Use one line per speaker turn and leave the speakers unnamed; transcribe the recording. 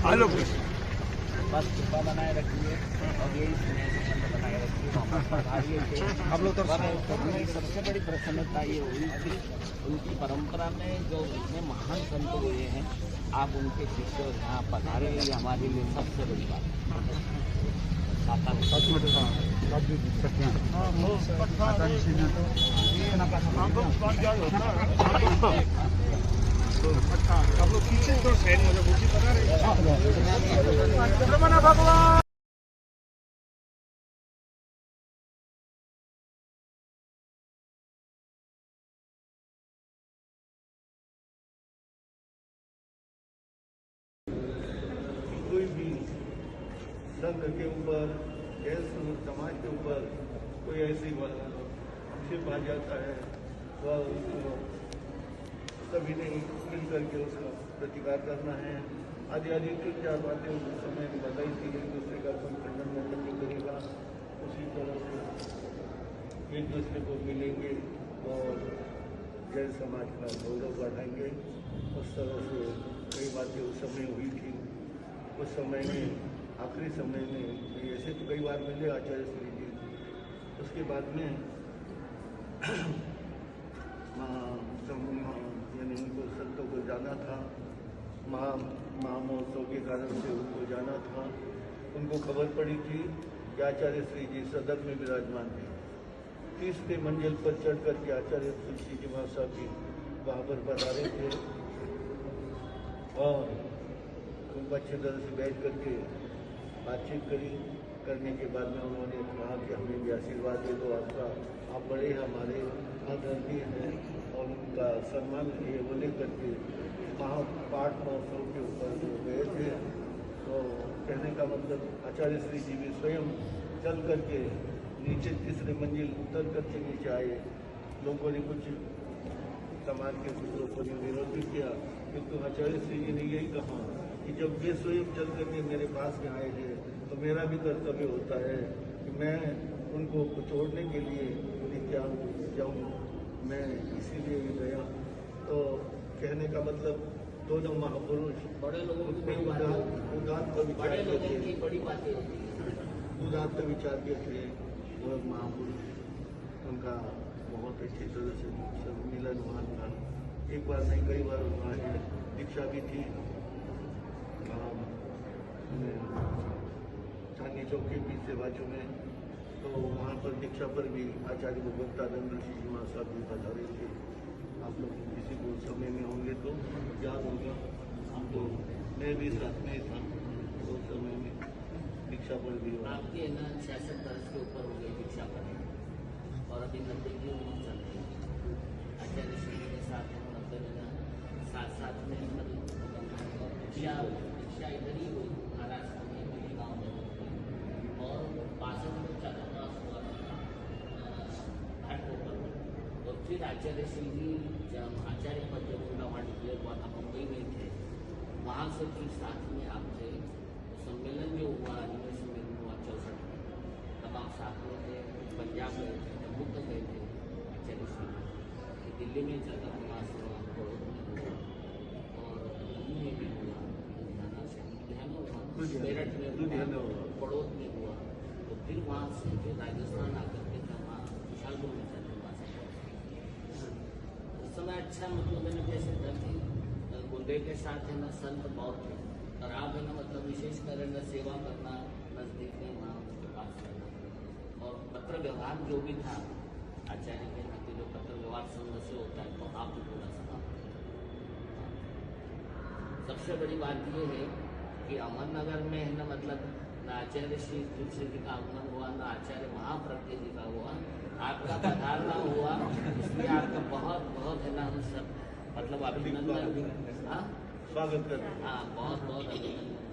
आलो
बस कृपा बनाए रखिए और ये स्नेह संबंध बनाए रखिए। हम लोग तो सबसे बड़ी प्रसन्नता ये हुई कि उनकी परंपरा में जो इतने महान संत हुए हैं, आप उनके शिष्य यहाँ पधारे, ये हमारे लिए सबसे बड़ी बात
हम लोग पीछे तो सैन हो जाए पता रहे भगवान।
कोई भी संघ के ऊपर, गैर समाज के ऊपर कोई ऐसी आक्षेप आ जाता है, वह उसको सभी ने मिल करके उसका प्रतिकार करना है। आदि आदि तीन चार बातें उस समय बताई थी, एक दूसरे का कोई खंडन मंडन नहीं करेगा, उसी तरह से एक दूसरे को मिलेंगे और जैन समाज का गौरव बढ़ाएंगे। उस तरह से कई बातें उस समय हुई थी। उस समय में आखिरी समय में ऐसे तो कई बार मिले आचार्य श्री जी। उसके बाद में यानी उनको संतों को जाना था, महोत्सव के कारण से उनको जाना था। उनको खबर पड़ी थी कि आचार्य श्री जी सदन में विराजमान थे। 30वें मंजिल पर चढ़ करके आचार्य तुलसी जी महाराज जी वहाँ पर पधारे थे और खूब अच्छे तरह से बैठ करके बातचीत करने के बाद में उन्होंने कहा कि हमें भी आशीर्वाद दे दो आपका, आप बड़े हमारे आदरणीय हैं और उनका सम्मान ये वो लेकर के पाठ महोत्सव के ऊपर जो गए थे। तो कहने का मतलब आचार्य श्री जी भी स्वयं चल करके नीचे 3री मंजिल उतर करके नीचे आए। लोगों ने कुछ समाज के कुछ लोगों ने विरोध भी किया, किंतु आचार्य श्री जी ने यही कहा कि जब वे स्वयं चल करके मेरे पास में आए हैं तो मेरा भी कर्तव्य होता है कि मैं उनको छोड़ने के लिए क्या जाऊँ, मैं इसीलिए ही गया। तो कहने का मतलब दोनों महापुरुष
बड़े लोगों
उदात्त विचार के थे,
बड़ी बातें होती है।
उदात्त विचार के थे वो महापुरुष। उनका बहुत अच्छी तरह से सम्मिलन हुआ था। एक बार नहीं कई बार हुआ है। दीक्षा भी थी चांदनी चौक के बीच से बाजू में, तो वहाँ पर दीक्षा पर भी आचार्य भगवंतानंद ऋषि जी महाराज भी बता रहे थे। आप लोग किसी को समय में होंगे तो याद होगा, हम तो मैं भी साथ में था उस समय में दीक्षा पर भी।
आपके ना 66 वर्ष के ऊपर हो गए दीक्षा पर और अभी 90 की उम्र चल रही है। आचार्य श्री के साथ मतलब साथ में दीक्षा इधर ही हुई महाराष्ट्र में गाँव में, और 62 में चतुर्मास हुआ घाट होकर। और फिर आचार्य श्री जी जब आचार्य पद जब उनका वहाँ डिक्लेयर हुआ था, मुंबई में थे, वहाँ से फिर साथ में आप थे। सम्मेलन जो हुआ अजमेर सम्मेलन हुआ 64 में, तब आप साथ में थे। पंजाब गए थे, जम्मू तक गए थे आचार्य श्री जी। दिल्ली में चतुर्मास हुआ, बड़ौद में हुआ और दिल्ली में भी हुआ, मेरठ में हुआ, बड़ौद में हुआ। तो फिर वहाँ से फिर राजस्थान आकर के वहाँ विशालपुर में चतुर्मास हुआ। उस समय अच्छा मतलब मैंने कैसे था कि गुंडे के साथ है ना संत बहुत थे, और आप है ना मतलब विशेष कर न सेवा करना, नजदीक में वहाँ उनके पास रहना। और पत्र व्यवहार जो भी था आचार्य के नाते, जो पत्र व्यवहार संघ से होता है, तो आप पूरा समाप्त। सबसे बड़ी बात ये है कि अमरनगर में है ना मतलब न आचार्य श्री तुलसी जी का आगमन हुआ, न आचार्य महाप्रज्ञ जी का हुआ, आपका पधारना हुआ। इसलिए आपका बहुत बहुत है ना हम सब मतलब अभिनंदन,
स्वागत करते हैं।
हाँ बहुत बहुत अभिनंदन।